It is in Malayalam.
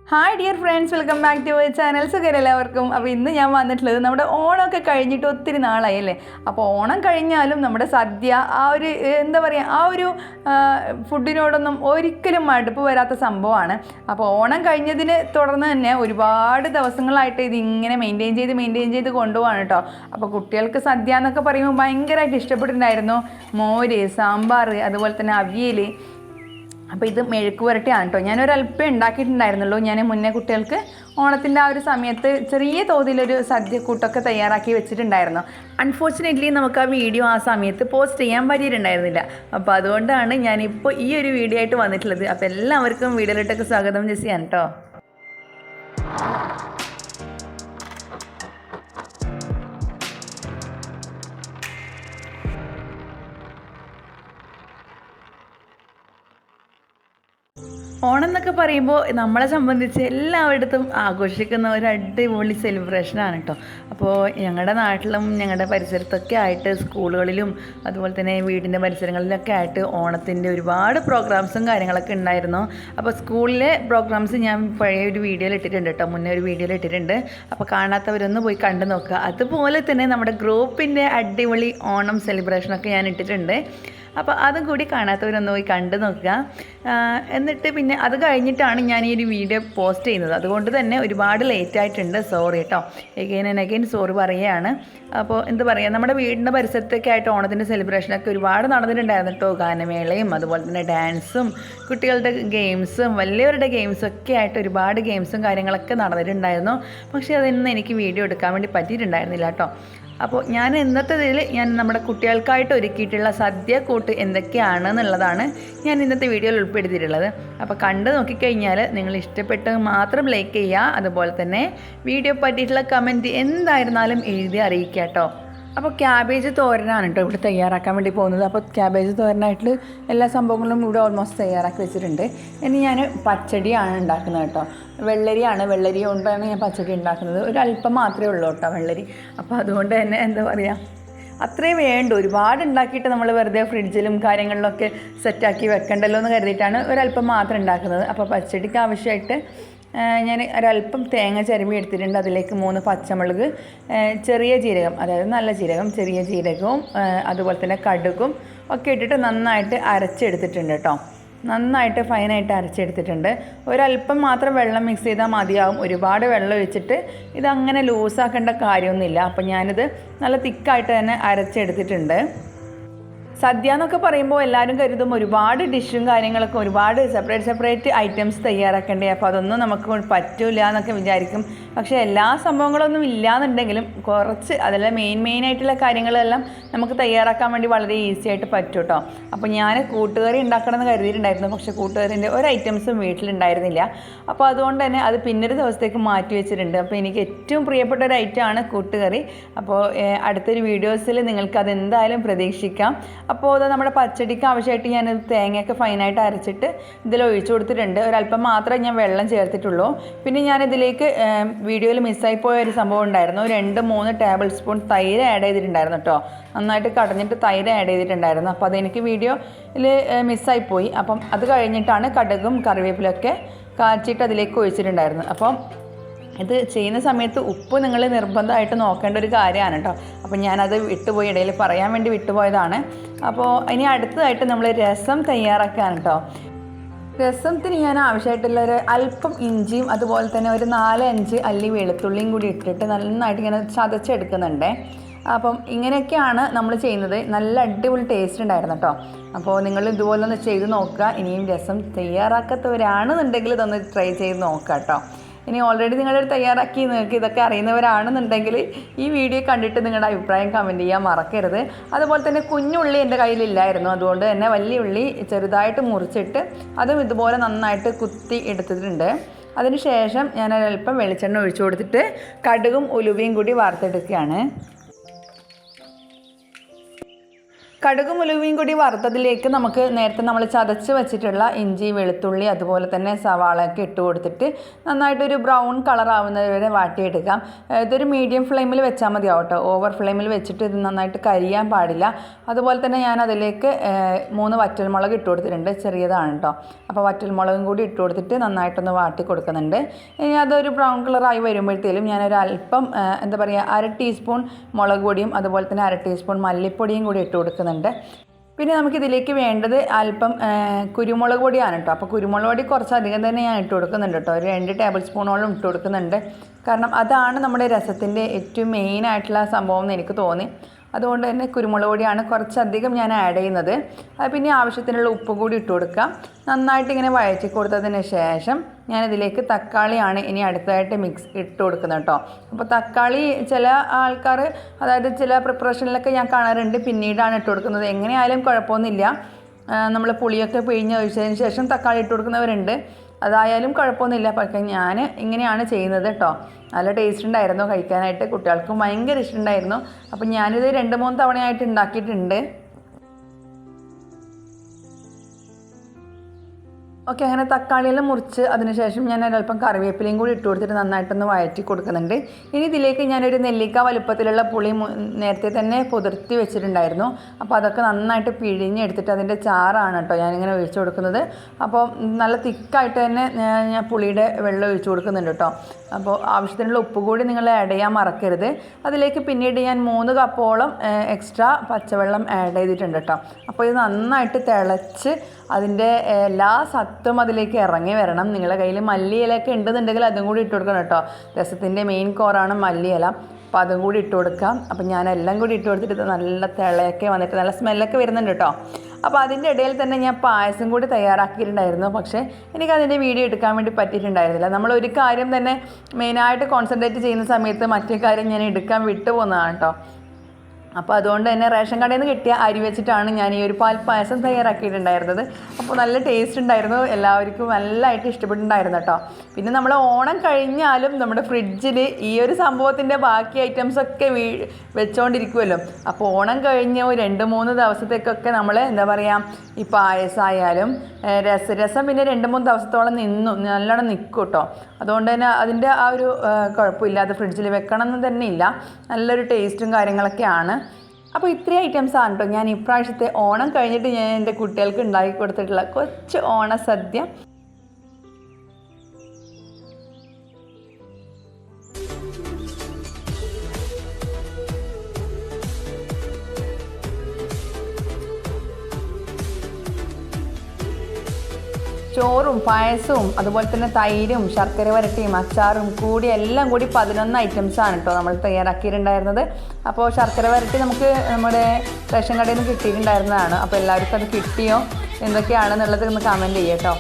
Hi dear friends, welcome back to my channel. സുഖം എല്ലാവർക്കും. അപ്പോൾ ഇന്ന് ഞാൻ വന്നിട്ടുള്ളത് നമ്മുടെ ഓണമൊക്കെ കഴിഞ്ഞിട്ട് ഒത്തിരി നാളായി അല്ലേ. അപ്പോൾ ഓണം കഴിഞ്ഞാലും നമ്മുടെ സദ്യ ആ ഒരു എന്താ പറയുക, ആ ഒരു ഫുഡിനോടൊന്നും ഒരിക്കലും മടുപ്പ് വരാത്ത സംഭവമാണ്. അപ്പോൾ ഓണം കഴിഞ്ഞതിന് തുടർന്ന് തന്നെ ഒരുപാട് ദിവസങ്ങളായിട്ട് ഇതിങ്ങനെ മെയിൻറ്റെയിൻ ചെയ്ത് കൊണ്ടുപോകാണ് കേട്ടോ. അപ്പോൾ കുട്ടികൾക്ക് സദ്യ എന്നൊക്കെ പറയുമ്പോൾ ഭയങ്കരമായിട്ട് ഇഷ്ടപ്പെട്ടിട്ടുണ്ടായിരുന്നു. മോര്, സാമ്പാർ, അതുപോലെ തന്നെ അവിയൽ. അപ്പോൾ ഇത് മെഴുക്ക് പുരട്ടിയാണ് കേട്ടോ. ഞാനൊരല്പം ഉണ്ടാക്കിയിട്ടുണ്ടായിരുന്നുള്ളൂ. ഞാൻ മുന്നേ കുട്ടികൾക്ക് ഓണത്തിൻ്റെ ആ ഒരു സമയത്ത് ചെറിയ തോതിലൊരു സദ്യക്കൂട്ടൊക്കെ തയ്യാറാക്കി വെച്ചിട്ടുണ്ടായിരുന്നു. അൺഫോർച്ചുനേറ്റ്ലി നമുക്ക് ആ വീഡിയോ ആ സമയത്ത് പോസ്റ്റ് ചെയ്യാൻ പറ്റിയിട്ടുണ്ടായിരുന്നില്ല. അപ്പോൾ അതുകൊണ്ടാണ് ഞാനിപ്പോൾ ഈ ഒരു വീഡിയോ ആയിട്ട് വന്നിട്ടുള്ളത്. അപ്പോൾ എല്ലാവർക്കും വീഡിയോയിലോട്ടൊക്കെ സ്വാഗതം ചെയ്യാൻ കേട്ടോ. ഓണം എന്നൊക്കെ പറയുമ്പോൾ നമ്മളെ സംബന്ധിച്ച് എല്ലായിടത്തും ആഘോഷിക്കുന്ന ഒരു അടിപൊളി സെലിബ്രേഷനാണ് കേട്ടോ. അപ്പോൾ ഞങ്ങളുടെ നാട്ടിലും ഞങ്ങളുടെ പരിസരത്തൊക്കെ ആയിട്ട് സ്കൂളുകളിലും അതുപോലെ തന്നെ വീടിൻ്റെ പരിസരങ്ങളിലൊക്കെ ആയിട്ട് ഓണത്തിൻ്റെ ഒരുപാട് പ്രോഗ്രാംസും കാര്യങ്ങളൊക്കെ ഉണ്ടായിരുന്നു. അപ്പോൾ സ്കൂളിലെ പ്രോഗ്രാംസ് ഞാൻ പഴയ ഒരു വീഡിയോയിൽ ഇട്ടിട്ടുണ്ട് കേട്ടോ, മുന്നേ ഒരു വീഡിയോയിൽ ഇട്ടിട്ടുണ്ട്. അപ്പോൾ കാണാത്തവരൊന്ന് പോയി കണ്ടു നോക്കുക. അതുപോലെ തന്നെ നമ്മുടെ ഗ്രൂപ്പിൻ്റെ അടിപൊളി ഓണം സെലിബ്രേഷനൊക്കെ ഞാൻ ഇട്ടിട്ടുണ്ട്. അപ്പോൾ അതും കൂടി കാണാത്തവരൊന്ന് പോയി കണ്ടു നോക്കുക. എന്നിട്ട് പിന്നെ അത് കഴിഞ്ഞിട്ടാണ് ഞാൻ ഈ ഒരു വീഡിയോ പോസ്റ്റ് ചെയ്യുന്നത്. അതുകൊണ്ട് തന്നെ ഒരുപാട് ലേറ്റ് ആയിട്ടുണ്ട്, സോറി കേട്ടോ. അഗൈൻ സോറി പറയുകയാണ്. അപ്പോൾ എന്താ പറയുക, നമ്മുടെ വീടിൻ്റെ പരിസരത്തൊക്കെ ആയിട്ട് ഓണത്തിൻ്റെ സെലിബ്രേഷനൊക്കെ ഒരുപാട് നടന്നിട്ടുണ്ടായിരുന്നു കേട്ടോ. ഗാനമേളയും അതുപോലെ തന്നെ ഡാൻസും കുട്ടികളുടെ ഗെയിംസും വലിയവരുടെ ഗെയിംസും ഒക്കെ ആയിട്ട് ഒരുപാട് ഗെയിംസും കാര്യങ്ങളൊക്കെ നടന്നിട്ടുണ്ടായിരുന്നു. പക്ഷേ അതൊന്നും എനിക്ക് വീഡിയോ എടുക്കാൻ വേണ്ടി പറ്റിയിട്ടുണ്ടായിരുന്നില്ല കേട്ടോ. അപ്പോൾ ഞാൻ ഇന്നത്തേതിൽ ഞാൻ നമ്മുടെ കുട്ടികൾക്കായിട്ട് ഒരുക്കിയിട്ടുള്ള സദ്യ കൂട്ട് എന്തൊക്കെയാണെന്നുള്ളതാണ് ഞാൻ ഇന്നത്തെ വീഡിയോയിൽ ഉൾപ്പെടുത്തിയിട്ടുള്ളത്. അപ്പോൾ കണ്ടു നോക്കിക്കഴിഞ്ഞാൽ നിങ്ങൾ ഇഷ്ടപ്പെട്ടത് മാത്രം ലൈക്ക് ചെയ്യുക. അതുപോലെ തന്നെ വീഡിയോ പറ്റിയിട്ടുള്ള കമൻറ്റ് എന്തായിരുന്നാലും എഴുതി അറിയിക്കുക കേട്ടോ. അപ്പോൾ ക്യാബേജ് തോരനാണ് കേട്ടോ ഇവിടെ തയ്യാറാക്കാൻ വേണ്ടി പോകുന്നത്. അപ്പോൾ ക്യാബേജ് തോരനായിട്ട് എല്ലാ സംഭവങ്ങളും ഇവിടെ ഓൾമോസ്റ്റ് തയ്യാറാക്കി വെച്ചിട്ടുണ്ട്. ഇനി ഞാൻ പച്ചടിയാണ് ഉണ്ടാക്കുന്നത് കേട്ടോ. വെള്ളരി കൊണ്ടാണ് ഞാൻ പച്ചടി ഉണ്ടാക്കുന്നത്. ഒരല്പം മാത്രമേ ഉള്ളൂ കേട്ടോ വെള്ളരി. അപ്പോൾ അതുകൊണ്ട് തന്നെ എന്താ പറയുക, അത്രയും വേണ്ട. ഒരുപാട് ഉണ്ടാക്കിയിട്ട് നമ്മൾ വെറുതെ ഫ്രിഡ്ജിലും കാര്യങ്ങളിലൊക്കെ സെറ്റാക്കി വെക്കണ്ടല്ലോ എന്ന് കരുതിയിട്ടാണ് ഒരല്പം മാത്രം ഉണ്ടാക്കുന്നത്. അപ്പോൾ പച്ചടിക്ക് ആവശ്യമായിട്ട് ഞാൻ ഒരല്പം തേങ്ങ ചിരവി എടുത്തിട്ടുണ്ട്. അതിലേക്ക് 3 പച്ചമുളക്, ചെറിയ ജീരകം, അതായത് നല്ല ജീരകം, ചെറിയ ജീരകവും അതുപോലെ തന്നെ കടുകും ഒക്കെ ഇട്ടിട്ട് നന്നായിട്ട് അരച്ചെടുത്തിട്ടുണ്ട് കേട്ടോ. നന്നായിട്ട് ഫൈനായിട്ട് അരച്ചെടുത്തിട്ടുണ്ട്. ഒരല്പം മാത്രം വെള്ളം മിക്സ് ചെയ്താൽ മതിയാവും. ഒരുപാട് വെള്ളം ഒഴിച്ചിട്ട് ഇതങ്ങനെ ലൂസാക്കേണ്ട കാര്യമൊന്നുമില്ല. അപ്പം ഞാനിത് നല്ല തിക്കായിട്ട് തന്നെ അരച്ചെടുത്തിട്ടുണ്ട്. സദ്യ എന്നൊക്കെ പറയുമ്പോൾ എല്ലാവരും കരുതും ഒരുപാട് ഡിഷും കാര്യങ്ങളൊക്കെ, ഒരുപാട് സെപ്പറേറ്റ് ഐറ്റംസ് തയ്യാറാക്കേണ്ടേ, അപ്പോൾ അതൊന്നും നമുക്ക് പറ്റില്ല എന്നൊക്കെ വിചാരിക്കും. പക്ഷേ എല്ലാ സംഭവങ്ങളൊന്നും ഇല്ലയെന്നുണ്ടെങ്കിലും കുറച്ച് അതിലെ മെയിനായിട്ടുള്ള കാര്യങ്ങളെല്ലാം നമുക്ക് തയ്യാറാക്കാൻ വേണ്ടി വളരെ ഈസി ആയിട്ട് പറ്റും കേട്ടോ. അപ്പോൾ ഞാൻ കൂട്ടുകറി ഉണ്ടാക്കണമെന്ന് കരുതിയിട്ടുണ്ടായിരുന്നു. പക്ഷേ കൂട്ടുകറിൻ്റെ ഒരു ഐറ്റംസും വീട്ടിലുണ്ടായിരുന്നില്ല. അപ്പോൾ അതുകൊണ്ട് തന്നെ അത് പിന്നൊരു ദിവസത്തേക്ക് മാറ്റി വെച്ചിട്ടുണ്ട്. അപ്പോൾ എനിക്ക് ഏറ്റവും പ്രിയപ്പെട്ട ഒരു ഐറ്റമാണ് കൂട്ടുകറി. അപ്പോൾ അടുത്തൊരു വീഡിയോസിൽ നിങ്ങൾക്കത് എന്തായാലും പ്രതീക്ഷിക്കാം. അപ്പോൾ അത് നമ്മുടെ പച്ചടിക്ക് ആവശ്യമായിട്ട് ഞാൻ തേങ്ങയൊക്കെ ഫൈനായിട്ട് അരച്ചിട്ട് ഇതിൽ ഒഴിച്ചു കൊടുത്തിട്ടുണ്ട്. ഒരല്പം മാത്രമേ ഞാൻ വെള്ളം ചേർത്തിട്ടുള്ളൂ. പിന്നെ ഞാനിതിലേക്ക് വീഡിയോയിൽ മിസ്സായി പോയ ഒരു സംഭവം ഉണ്ടായിരുന്നു. 2-3 ടേബിൾ സ്പൂൺ തൈര് ആഡ് ചെയ്തിട്ടുണ്ടായിരുന്നു കേട്ടോ. നന്നായിട്ട് കടഞ്ഞിട്ട് തൈര് ആഡ് ചെയ്തിട്ടുണ്ടായിരുന്നു. അപ്പോൾ അതെനിക്ക് വീഡിയോയിൽ മിസ്സായിപ്പോയി. അപ്പം അത് കഴിഞ്ഞിട്ടാണ് കടുകും കറിവേപ്പിലൊക്കെ കാച്ചിട്ട് അതിലേക്ക് ഒഴിച്ചിട്ടുണ്ടായിരുന്നു. അപ്പം ഇത് ചെയ്യുന്ന സമയത്ത് ഉപ്പ് നിങ്ങൾ നിർബന്ധമായിട്ട് നോക്കേണ്ട ഒരു കാര്യമാണ് കേട്ടോ. അപ്പോൾ ഞാനത് വിട്ടുപോയി, ഇടയിൽ പറയാൻ വേണ്ടി വിട്ടുപോയതാണ്. അപ്പോൾ ഇനി അടുത്തതായിട്ട് നമ്മൾ രസം തയ്യാറാക്കുകയാണ് കേട്ടോ. രസത്തിന് ഞാൻ ആവശ്യമായിട്ടുള്ളൊരു അല്പം ഇഞ്ചിയും അതുപോലെ തന്നെ ഒരു 4-5 അല്ലി വെളുത്തുള്ളിയും കൂടി ഇട്ടിട്ട് നന്നായിട്ട് ഇങ്ങനെ ചതച്ചെടുക്കുന്നുണ്ട്. അപ്പം ഇങ്ങനെയൊക്കെയാണ് നമ്മൾ ചെയ്യുന്നത്. നല്ല അടിപൊളി ടേസ്റ്റ് ഉണ്ടായിരുന്നു കേട്ടോ. അപ്പോൾ നിങ്ങൾ ഇതുപോലെ ഒന്ന് ചെയ്ത് നോക്കുക. ഇനിയും രസം തയ്യാറാക്കാത്തവരാണെന്നുണ്ടെങ്കിൽ ഇതൊന്ന് ട്രൈ ചെയ്ത് നോക്കുക കേട്ടോ. ഇനി ഓൾറെഡി നിങ്ങളുടെ തയ്യാറാക്കി നിങ്ങൾക്ക് ഇതൊക്കെ അറിയുന്നവരാണെന്നുണ്ടെങ്കിൽ ഈ വീഡിയോ കണ്ടിട്ട് നിങ്ങളുടെ അഭിപ്രായം കമൻറ്റ് ചെയ്യാൻ മറക്കരുത്. അതുപോലെ തന്നെ കുഞ്ഞുള്ളി എൻ്റെ കയ്യിലില്ലായിരുന്നു. അതുകൊണ്ട് തന്നെ വലിയ ഉള്ളി ചെറുതായിട്ട് മുറിച്ചിട്ട് അതും ഇതുപോലെ നന്നായിട്ട് കുത്തി എടുത്തിട്ടുണ്ട്. അതിനുശേഷം ഞാൻ ഒരല്പം വെളിച്ചെണ്ണ ഒഴിച്ചു കൊടുത്തിട്ട് കടുകും ഉലുവയും കൂടി വറുത്തെടുക്കുകയാണ്. കടുകും ഉലുവയും കൂടി വറുത്തതിലേക്ക് നമുക്ക് നേരത്തെ നമ്മൾ ചതച്ച് വെച്ചിട്ടുള്ള ഇഞ്ചി വെളുത്തുള്ളി അതുപോലെ തന്നെ സവാളയൊക്കെ ഇട്ട് കൊടുത്തിട്ട് നന്നായിട്ടൊരു ബ്രൗൺ കളർ ആവുന്നത് വരെ വാട്ടിയെടുക്കാം. ഇതൊരു മീഡിയം ഫ്ലെയിമിൽ വെച്ചാൽ മതി കേട്ടോ. ഓവർ ഫ്ലെയിമിൽ വെച്ചിട്ട് ഇത് നന്നായിട്ട് കരിയാൻ പാടില്ല. അതുപോലെ തന്നെ ഞാൻ അതിലേക്ക് 3 വറ്റൽമുളക് ഇട്ട് കൊടുത്തിട്ടുണ്ട്, ചെറിയതാണ് കേട്ടോ. അപ്പോൾ വറ്റൽമുളകും കൂടി ഇട്ട് കൊടുത്തിട്ട് നന്നായിട്ടൊന്ന് വാട്ടി കൊടുക്കുന്നുണ്ട്. ഇനി അതൊരു ബ്രൗൺ കളറായി വരുമ്പോഴത്തേലും ഞാനൊരു അല്പം എന്താ പറയുക 1/2 ടീസ്പൂൺ മുളക് പൊടിയും അതുപോലെ തന്നെ 1/2 ടീസ്പൂൺ മല്ലിപ്പൊടിയും കൂടി ഇട്ട് കൊടുക്കുന്നുണ്ട്. പിന്നെ നമുക്കിതിലേക്ക് വേണ്ടത് അല്പം കുരുമുളക് പൊടിയാണ് കേട്ടോ. അപ്പോൾ കുരുമുളക് പൊടി കുറച്ചധികം തന്നെ ഞാൻ ഇട്ട് കൊടുക്കുന്നുണ്ട് കേട്ടോ. ഒരു 2 ടേബിൾ സ്പൂണോളം ഇട്ട് കൊടുക്കുന്നുണ്ട്. കാരണം അതാണ് നമ്മുടെ രസത്തിൻ്റെ ഏറ്റവും മെയിനായിട്ടുള്ള സംഭവം എന്ന് എനിക്ക് തോന്നി. അതുകൊണ്ട് തന്നെ കുരുമുളക് പൊടിയാണ് കുറച്ചധികം ഞാൻ ആഡ് ചെയ്യുന്നത്. പിന്നെ ആവശ്യത്തിനുള്ള ഉപ്പ് കൂടി ഇട്ട് കൊടുക്കാം. നന്നായിട്ട് ഇങ്ങനെ വഴറ്റി കൊടുത്തതിന് ശേഷം ഞാനിതിലേക്ക് തക്കാളിയാണ് ഇനി അടുത്തതായിട്ട് ഇട്ട് കൊടുക്കുന്നത് കേട്ടോ. അപ്പോൾ തക്കാളി ചില ആൾക്കാർ, അതായത് ചില പ്രിപ്പറേഷനിലൊക്കെ ഞാൻ കാണാറുണ്ട് പിന്നീടാണ് ഇട്ട് കൊടുക്കുന്നത്. എങ്ങനെയായാലും കുഴപ്പമൊന്നുമില്ല. നമ്മൾ പുളിയൊക്കെ പിഴിഞ്ഞ് ഒഴിച്ചതിന് ശേഷം തക്കാളി ഇട്ട് കൊടുക്കുന്നവരുണ്ട്. അതായാലും കുഴപ്പമൊന്നുമില്ല. പക്ഷേ ഞാൻ ഇങ്ങനെയാണ് ചെയ്യുന്നത് കേട്ടോ. നല്ല ടേസ്റ്റ് ഉണ്ടായിരുന്നു കഴിക്കാനായിട്ട്. കുട്ടികൾക്കും ഭയങ്കര ഇഷ്ടമുണ്ടായിരുന്നു. അപ്പം ഞാനിത് 2-3 തവണയായിട്ട് ഉണ്ടാക്കിയിട്ടുണ്ട്. ഓക്കെ, അങ്ങനെ തക്കാളിയെല്ലാം മുറിച്ച് അതിനുശേഷം ഞാൻ ഒരല്പം കറിവേപ്പിലയും കൂടി ഇട്ട് കൊടുത്തിട്ട് നന്നായിട്ടൊന്ന് വഴറ്റി കൊടുക്കുന്നുണ്ട്. ഇനി ഇതിലേക്ക് ഞാനൊരു നെല്ലിക്ക വലുപ്പത്തിലുള്ള പുളി നേരത്തെ തന്നെ പുതിർത്തി വെച്ചിട്ടുണ്ടായിരുന്നു. അപ്പോൾ അതൊക്കെ നന്നായിട്ട് പിഴിഞ്ഞെടുത്തിട്ട് അതിൻ്റെ ചാറാണ് കേട്ടോ ഞാനിങ്ങനെ ഒഴിച്ചു കൊടുക്കുന്നത്. അപ്പോൾ നല്ല തിക്കായിട്ട് തന്നെ ഞാൻ പുളിയുടെ വെള്ളം ഒഴിച്ചു കൊടുക്കുന്നുണ്ട് കേട്ടോ. അപ്പോൾ ആവശ്യത്തിനുള്ള ഉപ്പ് കൂടി നിങ്ങൾ ആഡ് ചെയ്യാൻ മറക്കരുത്. അതിലേക്ക് പിന്നീട് ഞാൻ 3 കപ്പോളം എക്സ്ട്രാ പച്ചവെള്ളം ആഡ് ചെയ്തിട്ടുണ്ട് കേട്ടോ. അപ്പോൾ ഇത് നന്നായിട്ട് തിളച്ച് അതിൻ്റെ എല്ലാ സത്തും അതിലേക്ക് ഇറങ്ങി വരണം. നിങ്ങളുടെ കയ്യിൽ മല്ലിയിലൊക്കെ ഉണ്ടെന്നുണ്ടെങ്കിൽ അതും കൂടി ഇട്ട് കൊടുക്കണം കേട്ടോ. രസത്തിൻ്റെ മെയിൻ കോറാണ് മല്ലിയില. അപ്പോൾ അതും കൂടി ഇട്ട് കൊടുക്കാം. അപ്പോൾ ഞാനെല്ലാം കൂടി ഇട്ട് കൊടുത്തിട്ട് നല്ല തിളയൊക്കെ വന്നിട്ട് നല്ല സ്മെല്ലൊക്കെ വരുന്നുണ്ട് കേട്ടോ. അപ്പോൾ അതിൻ്റെ ഇടയിൽ തന്നെ ഞാൻ പായസം കൂടി തയ്യാറാക്കിയിട്ടുണ്ടായിരുന്നു. പക്ഷേ എനിക്കതിൻ്റെ വീഡിയോ എടുക്കാൻ വേണ്ടി പറ്റിയിട്ടുണ്ടായിരുന്നില്ല. നമ്മളൊരു കാര്യം തന്നെ മെയിനായിട്ട് കോൺസെൻട്രേറ്റ് ചെയ്യുന്ന സമയത്ത് മറ്റേ കാര്യം ഞാൻ എടുക്കാൻ വിട്ടു പോകുന്നതാണ് കേട്ടോ. അപ്പോൾ അതുകൊണ്ട് തന്നെ റേഷൻ കടയിൽ നിന്ന് കിട്ടിയ അരി വെച്ചിട്ടാണ് ഞാൻ ഈ ഒരു പാൽപ്പായസം തയ്യാറാക്കിയിട്ടുണ്ടായിരുന്നത്. അപ്പോൾ നല്ല ടേസ്റ്റ് ഉണ്ടായിരുന്നു. എല്ലാവർക്കും നല്ലതായിട്ട് ഇഷ്ടപ്പെട്ടിട്ടുണ്ടായിരുന്നു കേട്ടോ. പിന്നെ നമ്മൾ ഓണം കഴിഞ്ഞാലും നമ്മുടെ ഫ്രിഡ്ജിൽ ഈ ഒരു സംഭവത്തിൻ്റെ ബാക്കി ഐറ്റംസൊക്കെ വെച്ചുകൊണ്ടിരിക്കുമല്ലോ. അപ്പോൾ ഓണം കഴിഞ്ഞ് 2-3 ദിവസത്തേക്കൊക്കെ നമ്മൾ എന്താ പറയുക, ഈ പായസമായാലും രസം പിന്നെ 2-3 ദിവസത്തോളം നല്ലോണം നിൽക്കും കേട്ടോ. അതുകൊണ്ട് തന്നെ അതിൻ്റെ ആ ഒരു കുഴപ്പമില്ല. അത് ഫ്രിഡ്ജിൽ വെക്കണം എന്ന് തന്നെ ഇല്ല. നല്ലൊരു ടേസ്റ്റും കാര്യങ്ങളൊക്കെയാണ്. അപ്പോൾ ഇത്രയും ഐറ്റംസാണ് കേട്ടോ ഞാൻ ഇപ്രാവശ്യത്തെ ഓണം കഴിഞ്ഞിട്ട് ഞാൻ എൻ്റെ കുട്ടികൾക്ക് ഉണ്ടാക്കി കൊടുത്തിട്ടുള്ള കൊച്ചു ഓണസദ്യ. ചോറും പായസവും അതുപോലെ തന്നെ തൈരും ശർക്കര വരട്ടിയും അച്ചാറും കൂടി എല്ലാം കൂടി 11 ഐറ്റംസാണ് കേട്ടോ നമ്മൾ തയ്യാറാക്കിയിട്ടുണ്ടായിരുന്നത്. അപ്പോൾ ശർക്കര വരട്ടി നമുക്ക് നമ്മുടെ റേഷൻ കടയിൽ നിന്ന് കിട്ടിയിട്ടുണ്ടായിരുന്നതാണ്. അപ്പോൾ എല്ലാവർക്കും അത് കിട്ടിയോ എന്തൊക്കെയാണെന്നുള്ളത് ഒന്ന് കമൻറ്റ് ചെയ്യാം കേട്ടോ.